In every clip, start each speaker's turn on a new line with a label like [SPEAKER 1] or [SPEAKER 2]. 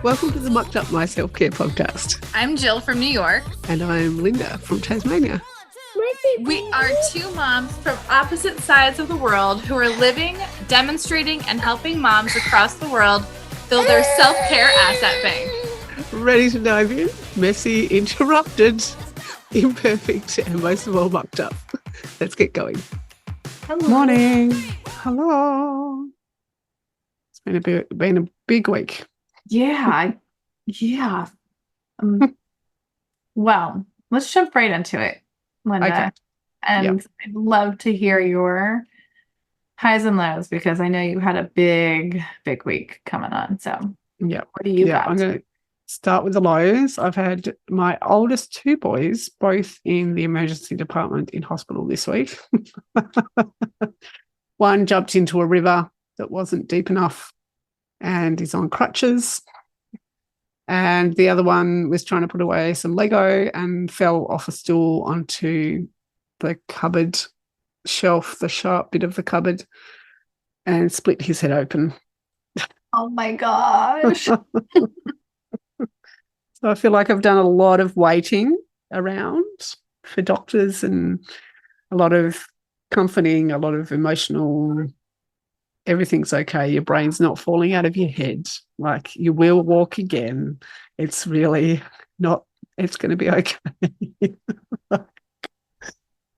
[SPEAKER 1] Welcome to the Mucked Up My Self-Care podcast.
[SPEAKER 2] I'm Jill from New York.
[SPEAKER 1] And I'm Linda from Tasmania.
[SPEAKER 2] We are two moms from opposite sides of the world who are living, demonstrating, and helping moms across the world build their self-care asset bank.
[SPEAKER 1] Ready to dive in? Messy, interrupted, imperfect, and most of all mucked up. Let's get going.
[SPEAKER 3] Hello.
[SPEAKER 1] Morning. Hello. It's been a big week.
[SPEAKER 3] Yeah. Well, let's jump right into it, Linda.
[SPEAKER 1] Okay.
[SPEAKER 3] And I'd love to hear your highs and lows because I know you had a big week coming on. So
[SPEAKER 1] Yeah.
[SPEAKER 3] what do you got?
[SPEAKER 1] I'm going to start with the lows. I've had my oldest two boys both in the emergency department in hospital this week. One jumped into a river that wasn't deep enough and is on crutches. And the other one was trying to put away some Lego and fell off a stool onto the cupboard shelf, the sharp bit of the cupboard, and split his head open.
[SPEAKER 3] Oh my gosh.
[SPEAKER 1] So I feel like I've done a lot of waiting around for doctors and a lot of comforting, a lot of emotional, everything's okay. Your brain's not falling out of your head. Like, you will walk again. It's really not, it's going to be okay.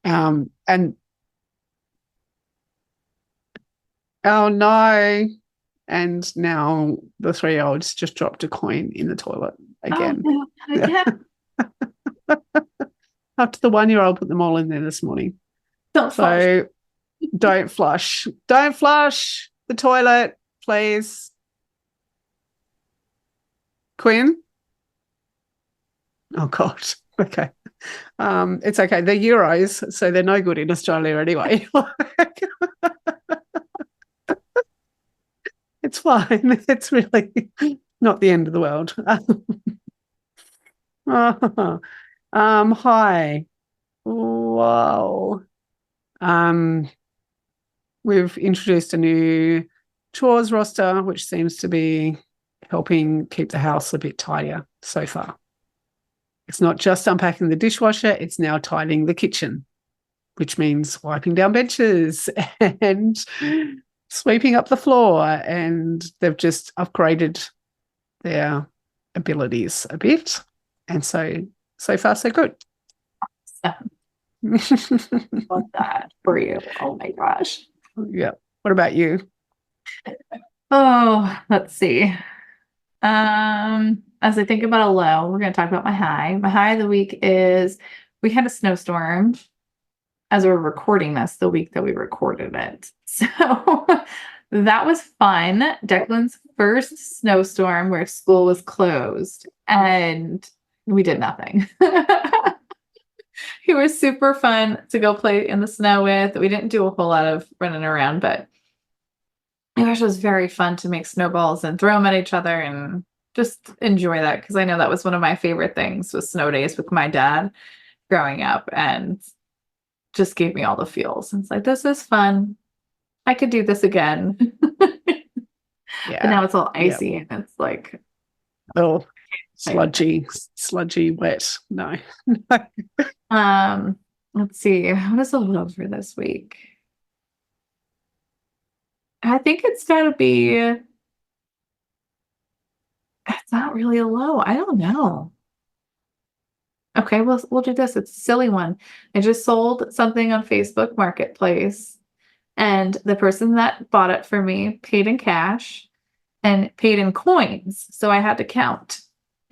[SPEAKER 1] And oh no. And now the 3-year-old's just dropped a coin in the toilet again.
[SPEAKER 3] Oh, no, again.
[SPEAKER 1] After the 1-year-old put them all in there this morning.
[SPEAKER 3] Don't flush.
[SPEAKER 1] So don't flush. Don't flush the toilet, please. Quinn? Oh, God. Okay. It's okay. They're Euros, so they're no good in Australia anyway. It's fine. It's really not the end of the world. Hi. Wow. We've introduced a new chores roster, which seems to be helping keep the house a bit tidier so far. It's not just unpacking the dishwasher, it's now tidying the kitchen, which means wiping down benches and sweeping up the floor. And they've just upgraded their abilities a bit. And so far, so good.
[SPEAKER 3] Awesome. Love that for you. Oh my gosh.
[SPEAKER 1] Yeah. What about you?
[SPEAKER 3] Oh, let's see. As I think about a low, we're going to talk about my high. My high of the week is we had a snowstorm as we're recording this the week that we recorded it. So that was fun. Declan's first snowstorm where school was closed and we did nothing. He was super fun to go play in the snow with. We didn't do a whole lot of running around, but it was very fun to make snowballs and throw them at each other and just enjoy that, because I know that was one of my favorite things was snow days with my dad growing up, and just gave me all the feels. And it's like, this is fun. I could do this again.
[SPEAKER 1] Yeah.
[SPEAKER 3] But now it's all icy and it's like,
[SPEAKER 1] oh, sludgy, wet. No.
[SPEAKER 3] let's see. What is a low for this week? I think it's got to be, it's not really a low. I don't know. Okay, we'll do this. It's a silly one. I just sold something on Facebook Marketplace, and the person that bought it for me paid in cash and paid in coins. So I had to count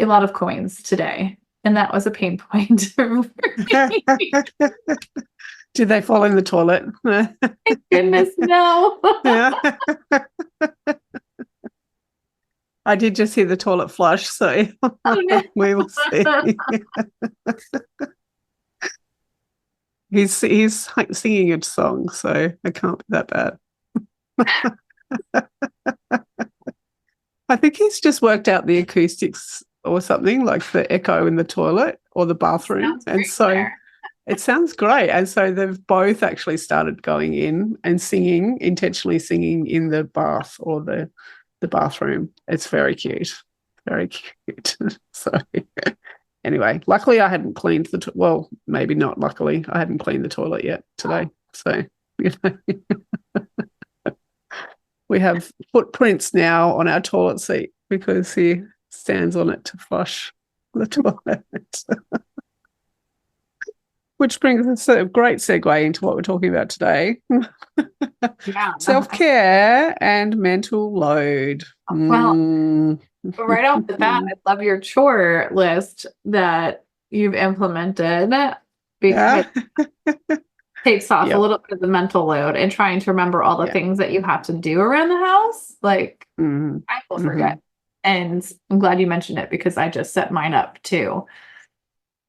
[SPEAKER 3] a lot of coins today, and that was a pain point for me.
[SPEAKER 1] Did they fall in the toilet?
[SPEAKER 3] Thank goodness, no.
[SPEAKER 1] Yeah. I did just hear the toilet flush, so
[SPEAKER 3] Oh, no.
[SPEAKER 1] we will see. He's singing a song, so it can't be that bad. I think he's just worked out the acoustics or something, like the echo in the toilet or the bathroom. And so
[SPEAKER 3] there.
[SPEAKER 1] it sounds great. And so they've both actually started going in and singing, intentionally singing in the bath or the bathroom. It's very cute. Very cute. So anyway, luckily I hadn't cleaned well, maybe not luckily. I hadn't cleaned the toilet yet today. So, you know, we have footprints now on our toilet seat because he stands on it to flush the toilet. Which brings us a great segue into what we're talking about today.
[SPEAKER 3] Yeah.
[SPEAKER 1] Self-care and mental load.
[SPEAKER 3] Well, right off the bat, I love your chore list that you've implemented because it takes off a little bit of the mental load and trying to remember all the things that you have to do around the house. Like, I will forget. And I'm glad you mentioned it because I just set mine up too.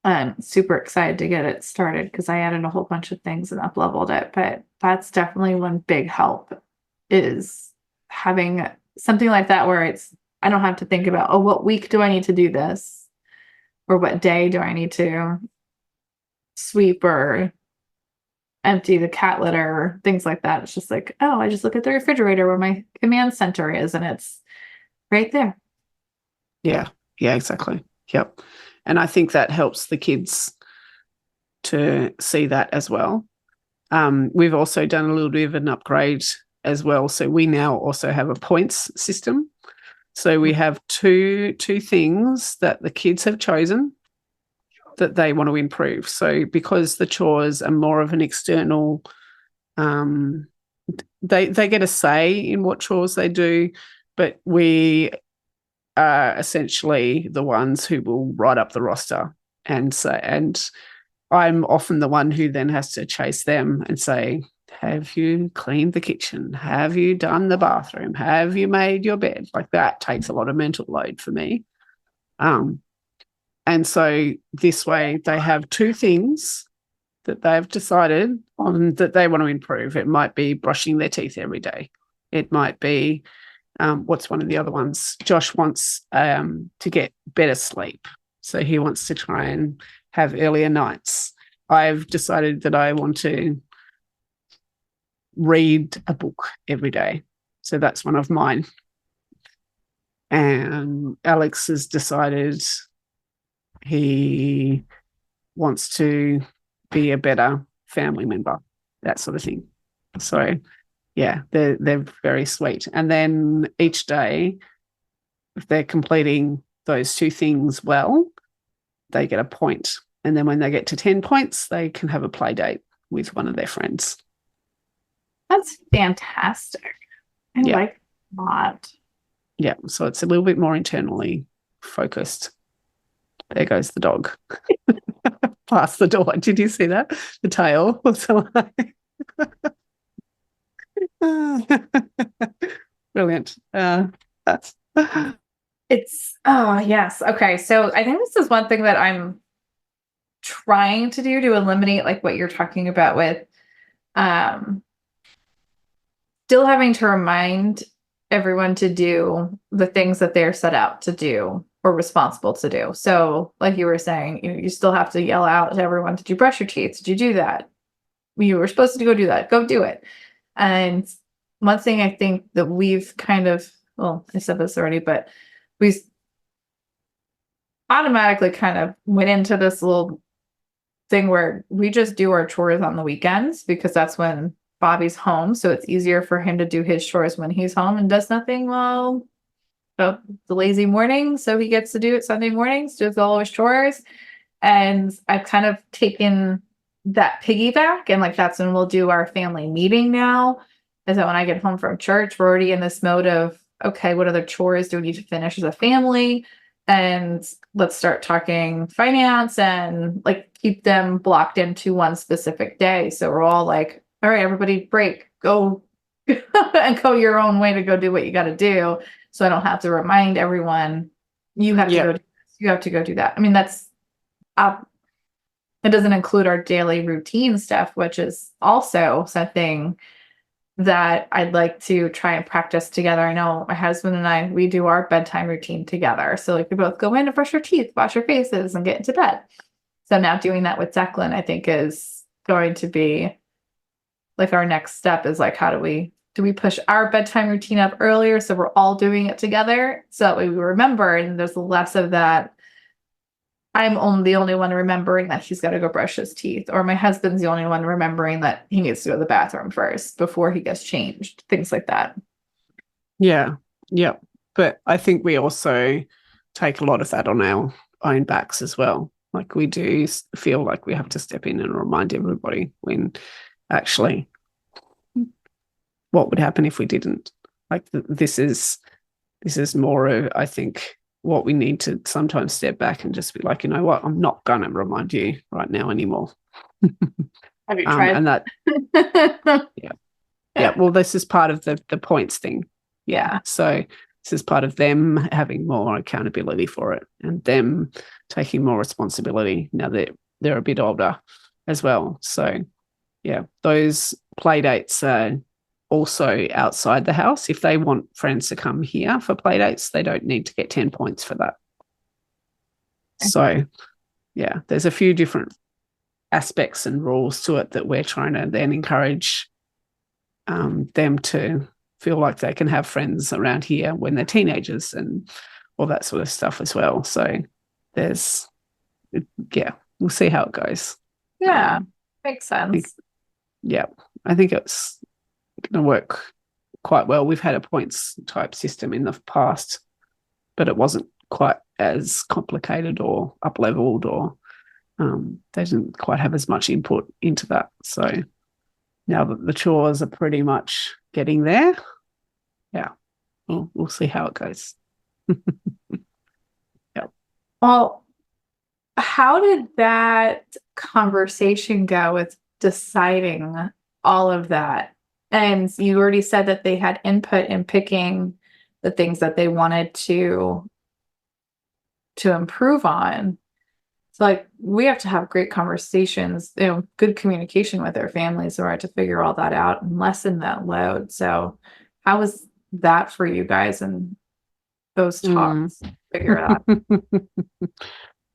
[SPEAKER 3] I'm super excited to get it started because I added a whole bunch of things and up leveled it. But that's definitely one big help is having something like that where I don't have to think about, oh, what week do I need to do this? Or what day do I need to sweep or empty the cat litter, things like that. It's just like, oh, I just look at the refrigerator where my command center is and it's right there.
[SPEAKER 1] Yeah, exactly. Yep. And I think that helps the kids to see that as well. We've also done a little bit of an upgrade as well. So we now also have a points system. So we have two things that the kids have chosen that they want to improve. So because the chores are more of an external, they get a say in what chores they do, but we are essentially the ones who will write up the roster and say, and I'm often the one who then has to chase them and say, have you cleaned the kitchen? Have you done the bathroom? Have you made your bed? Like that takes a lot of mental load for me. And so this way they have two things that they've decided on that they want to improve. It might be brushing their teeth every day. It might be, what's one of the other ones? Josh wants to get better sleep. So he wants to try and have earlier nights. I've decided that I want to read a book every day. So that's one of mine. And Alex has decided he wants to be a better family member, that sort of thing. So yeah, they're very sweet. And then each day, if they're completing those two things well, they get a point. And then when they get to 10 points, they can have a play date with one of their friends.
[SPEAKER 3] That's fantastic. I like that.
[SPEAKER 1] Yeah, so it's a little bit more internally focused. There goes the dog. Past the door. Did you see that? The tail was like... Brilliant.
[SPEAKER 3] It's yes. Okay. So I think this is one thing that I'm trying to do to eliminate like what you're talking about with still having to remind everyone to do the things that they're set out to do or responsible to do. So like you were saying, you still have to yell out to everyone, did you brush your teeth? Did you do that? You were supposed to go do that. Go do it. And one thing I think that we've kind of, well, I said this already, but we automatically kind of went into this little thing where we just do our chores on the weekends because that's when Bobby's home. So it's easier for him to do his chores when he's home and does nothing well, the lazy morning. So he gets to do it Sunday mornings, does all his chores. And I've kind of taken that piggyback and like that's when we'll do our family meeting now. Is that when I get home from church, we're already in this mode of, okay, what other chores do we need to finish as a family? And let's start talking finance and like keep them blocked into one specific day. So we're all like, all right, everybody break, go and go your own way to go do what you got to do. So I don't have to remind everyone, you have to go do this, you have to go do that. I mean, that's it doesn't include our daily routine stuff, which is also something that I'd like to try and practice together. I know my husband and I, we do our bedtime routine together. So like we both go in to brush our teeth, wash our faces and get into bed. So now doing that with Declan, I think is going to be like our next step is like, how do we do we push our bedtime routine up earlier so we're all doing it together? So that way we remember, and there's less of that. I'm the only one remembering that he's got to go brush his teeth, or my husband's the only one remembering that he needs to go to the bathroom first before he gets changed, things like that.
[SPEAKER 1] Yeah. But I think we also take a lot of that on our own backs as well. Like we do feel like we have to step in and remind everybody when actually what would happen if we didn't. Like this is more of, I think, what we need to sometimes step back and just be like, you know what, I'm not going to remind you right now anymore.
[SPEAKER 3] Have you tried?
[SPEAKER 1] And that, yeah. Well, this is part of the points thing.
[SPEAKER 3] Yeah.
[SPEAKER 1] So this is part of them having more accountability for it and them taking more responsibility now that they're a bit older as well. So yeah, those play dates are also outside the house. If they want friends to come here for play dates, they don't need to get 10 points for that. Okay. So yeah, there's a few different aspects and rules to it that we're trying to then encourage them to feel like they can have friends around here when they're teenagers and all that sort of stuff as well. So there's, we'll see how it goes.
[SPEAKER 3] Yeah, makes sense.
[SPEAKER 1] I think it's going to work quite well. We've had a points type system in the past, but it wasn't quite as complicated or up-leveled, or they didn't quite have as much input into that. So now that the chores are pretty much getting there, we'll see how it goes.
[SPEAKER 3] Well, how did that conversation go with deciding all of that? And you already said that they had input in picking the things that they wanted to improve on. So like we have to have great conversations, good communication with our families in order to figure all that out and lessen that load. So how was that for you guys and those talks? Figure it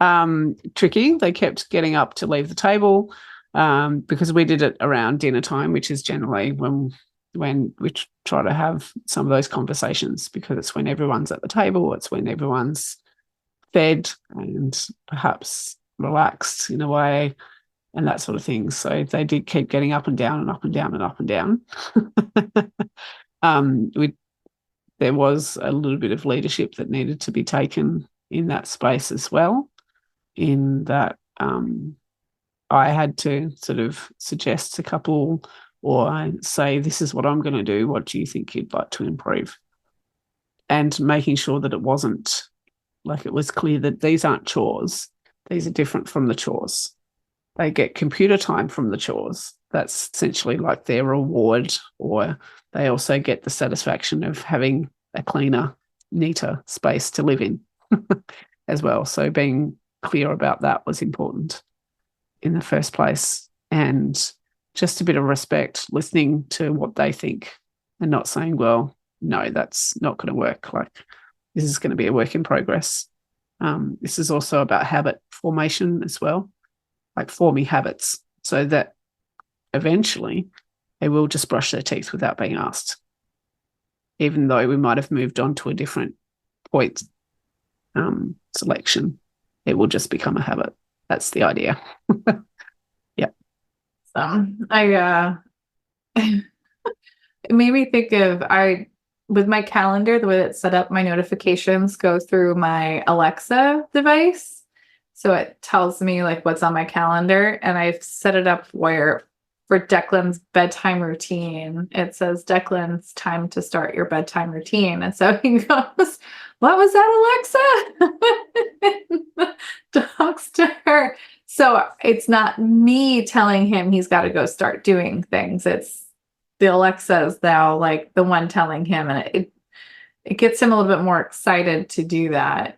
[SPEAKER 3] out.
[SPEAKER 1] Tricky. They kept getting up to leave the table because we did it around dinner time, which is generally when we try to have some of those conversations, because it's when everyone's at the table, it's when everyone's fed and perhaps relaxed in a way and that sort of thing. So they did keep getting up and down and up and down and up and down. There was a little bit of leadership that needed to be taken in that space as well, in that I had to sort of suggest a couple or say, this is what I'm going to do. What do you think you'd like to improve? And making sure that it wasn't, like, it was clear that these aren't chores. These are different from the chores. They get computer time from the chores. That's essentially like their reward, or they also get the satisfaction of having a cleaner, neater space to live in as well. So being clear about that was important in the first place. And just a bit of respect, listening to what they think and not saying, well, no, that's not going to work. Like, this is going to be a work in progress. This is also about habit formation as well, like forming habits so that eventually they will just brush their teeth without being asked, even though we might have moved on to a different point selection. It will just become a habit. That's the idea. Yeah.
[SPEAKER 3] So it made me think of, with my calendar, the way that's set up, my notifications go through my Alexa device. So it tells me like what's on my calendar, and I've set it up where for Declan's bedtime routine, it says, Declan's time to start your bedtime routine. And so he goes, what was that, Alexa? Talks to her. So it's not me telling him he's got to go start doing things. It's the Alexa is now like the one telling him, and it gets him a little bit more excited to do that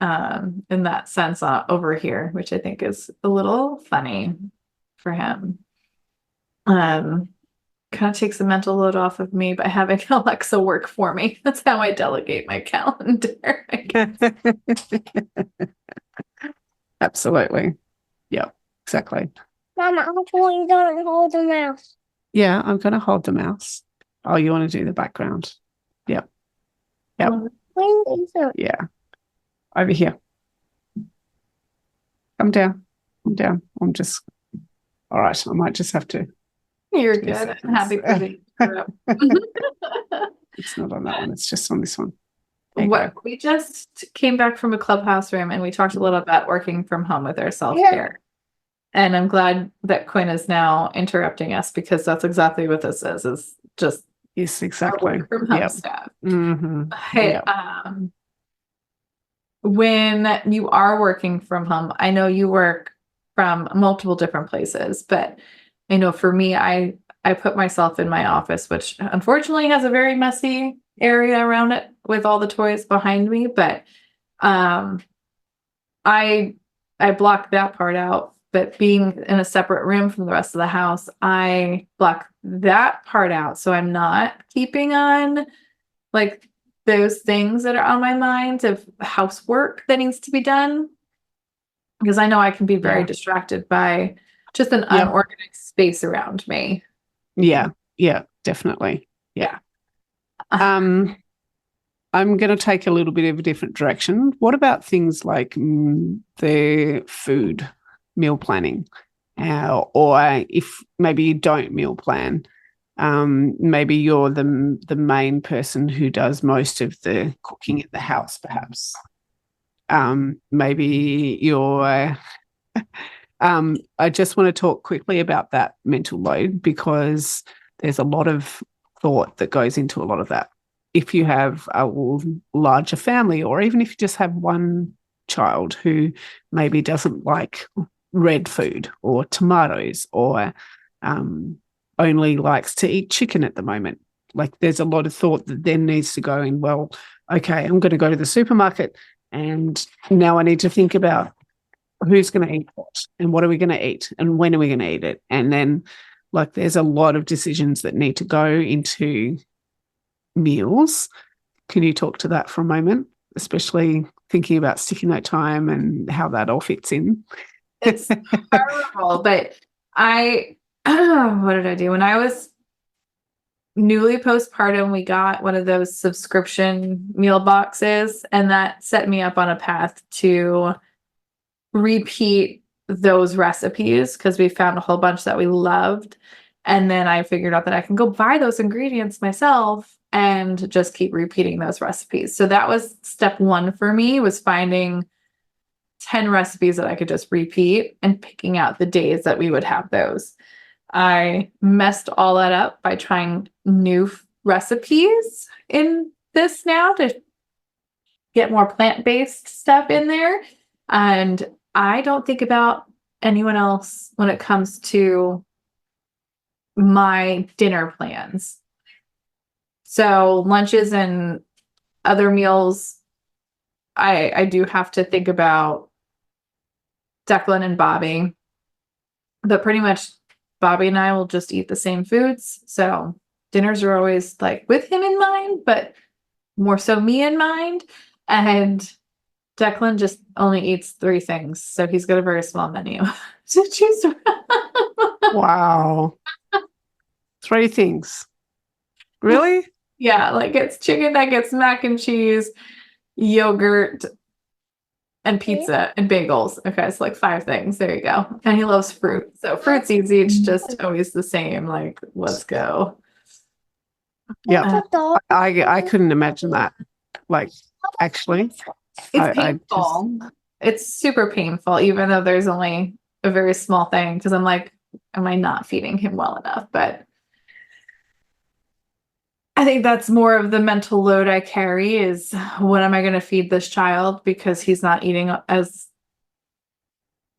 [SPEAKER 3] in that sense over here, which I think is a little funny for him. Kind of takes the mental load off of me by having Alexa work for me. That's how I delegate my calendar.
[SPEAKER 1] Absolutely. Yeah, exactly.
[SPEAKER 4] Mama, how come you don't hold the mouse?
[SPEAKER 1] Yeah, I'm going to hold the mouse. Oh, you want to do the background? Yep. Yep. Yeah. Over here. Come down. Come down. I'm just, all right. I might just have to.
[SPEAKER 3] You're
[SPEAKER 1] 2
[SPEAKER 3] good.
[SPEAKER 1] seconds.
[SPEAKER 3] I'm happy for you.
[SPEAKER 1] It's not on that one. It's just on this one. There you
[SPEAKER 3] What
[SPEAKER 1] go.
[SPEAKER 3] we just came back from a clubhouse room and we talked a little about working from home with our self-care. And I'm glad that Quinn is now interrupting us because that's exactly what this is just
[SPEAKER 1] Yes,
[SPEAKER 3] our
[SPEAKER 1] exactly.
[SPEAKER 3] work from home
[SPEAKER 1] Yep.
[SPEAKER 3] stuff.
[SPEAKER 1] Mm-hmm.
[SPEAKER 3] But,
[SPEAKER 1] Yep.
[SPEAKER 3] when you are working from home, I know you work from multiple different places, but I know for me, I put myself in my office, which unfortunately has a very messy area around it with all the toys behind me, but I block that part out. But being in a separate room from the rest of the house, I block that part out. So I'm not keeping on like those things that are on my mind of housework that needs to be done. Because I know I can be very distracted by just an unorganized space around me.
[SPEAKER 1] Yeah. Yeah, definitely. Yeah. I'm going to take a little bit of a different direction. What about things like the food meal planning? Or if maybe you don't meal plan, maybe you're the main person who does most of the cooking at the house, perhaps. Maybe you're I just want to talk quickly about that mental load because there's a lot of thought that goes into a lot of that. If you have a larger family, or even if you just have one child who maybe doesn't like red food or tomatoes or only likes to eat chicken at the moment, like there's a lot of thought that then needs to go in, well, okay, I'm going to go to the supermarket and now I need to think about who's going to eat what and what are we going to eat and when are we going to eat it? And then like there's a lot of decisions that need to go into meals. Can you talk to that for a moment, especially thinking about sticky note time and how that all fits in?
[SPEAKER 3] It's horrible, but what did I do? When I was newly postpartum, we got one of those subscription meal boxes, and that set me up on a path to repeat those recipes because we found a whole bunch that we loved. And then I figured out that I can go buy those ingredients myself and just keep repeating those recipes. So that was step one for me, was finding 10 recipes that I could just repeat and picking out the days that we would have those. I messed all that up by trying new recipes in this now to get more plant-based stuff in there. And I don't think about anyone else when it comes to my dinner plans. So lunches and other meals, I do have to think about Declan and Bobby, but pretty much Bobby and I will just eat the same foods. So dinners are always like with him in mind, but more so me in mind. And Declan just only eats 3 things. So he's got a very small menu to choose from.
[SPEAKER 1] Wow. 3 things. Really?
[SPEAKER 3] Yeah, like it's chicken nuggets, mac and cheese, yogurt, and pizza and bagels. Okay, it's like 5 things. There you go. And he loves fruit. So fruit's easy. It's just always the same. Like, let's go.
[SPEAKER 1] Yeah. I couldn't imagine that. Like, actually.
[SPEAKER 3] It's painful. It's super painful, even though there's only a very small thing. Because I'm like, am I not feeding him well enough? But I think that's more of the mental load I carry is what am I going to feed this child because he's not eating as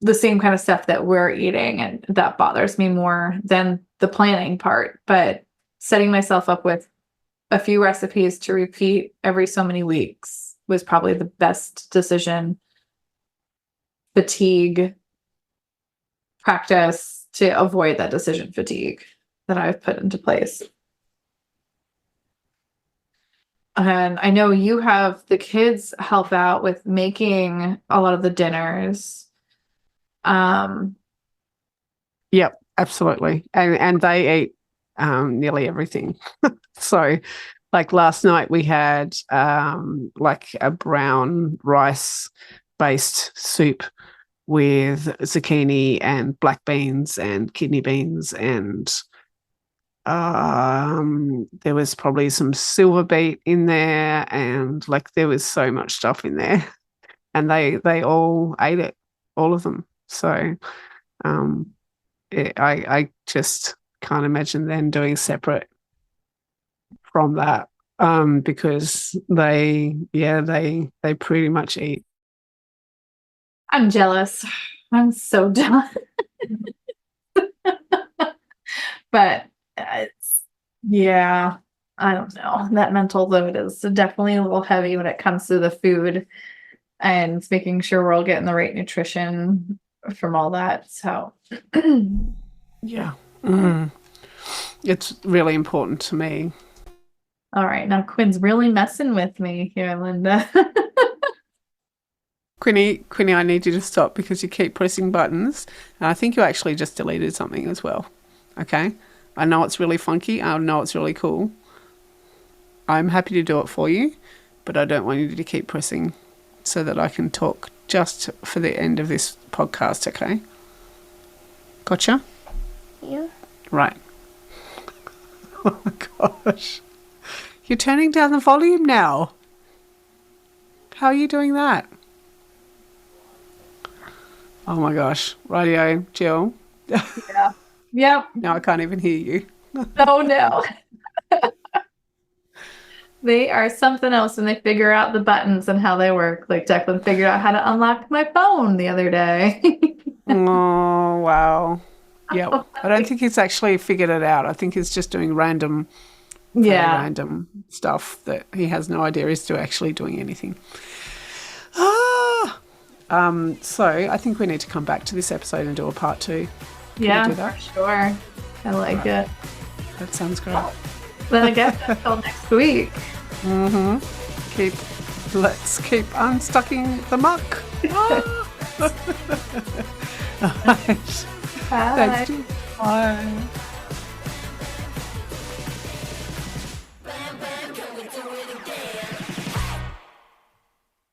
[SPEAKER 3] the same kind of stuff that we're eating. And that bothers me more than the planning part. But setting myself up with a few recipes to repeat every so many weeks was probably the best decision. Fatigue practice to avoid that decision fatigue that I've put into place. And I know you have the kids help out with making a lot of the dinners.
[SPEAKER 1] Yep, absolutely. And they eat nearly everything. So like last night we had like a brown rice based soup with zucchini and black beans and kidney beans, and there was probably some silver beet in there, and like there was so much stuff in there, and they all ate it, all of them. So I just can't imagine them doing separate from that, because they pretty much eat.
[SPEAKER 3] I'm jealous. I'm so jealous. But yeah, I don't know. That mental load is definitely a little heavy when it comes to the food and making sure we're all getting the right nutrition from all that. So,
[SPEAKER 1] yeah, it's really important to me.
[SPEAKER 3] All right, now Quinn's really messing with me here, Linda.
[SPEAKER 1] Quinny, I need you to stop because you keep pressing buttons. And I think you actually just deleted something as well. Okay? I know it's really funky. I know it's really cool. I'm happy to do it for you, but I don't want you to keep pressing so that I can talk just for the end of this podcast, okay? Gotcha?
[SPEAKER 4] Yeah.
[SPEAKER 1] Right. Oh my gosh. You're turning down the volume now. How are you doing that? Oh my gosh. Radio, Jill.
[SPEAKER 3] Yeah. Yep.
[SPEAKER 1] Now I can't even hear you.
[SPEAKER 3] Oh no. They are something else when they figure out the buttons and how they work. Like Declan figured out how to unlock my phone the other day.
[SPEAKER 1] Oh, wow. Yep. I don't think he's actually figured it out. I think he's just doing random stuff that he has no idea is to actually doing anything. So I think we need to come back to this episode and do a part 2. Can we do that?
[SPEAKER 3] For sure. I like it.
[SPEAKER 1] That sounds great.
[SPEAKER 3] Then I guess until next week.
[SPEAKER 1] Let's keep unstucking the muck. All right.
[SPEAKER 3] Bye.
[SPEAKER 1] Thanks. Bye.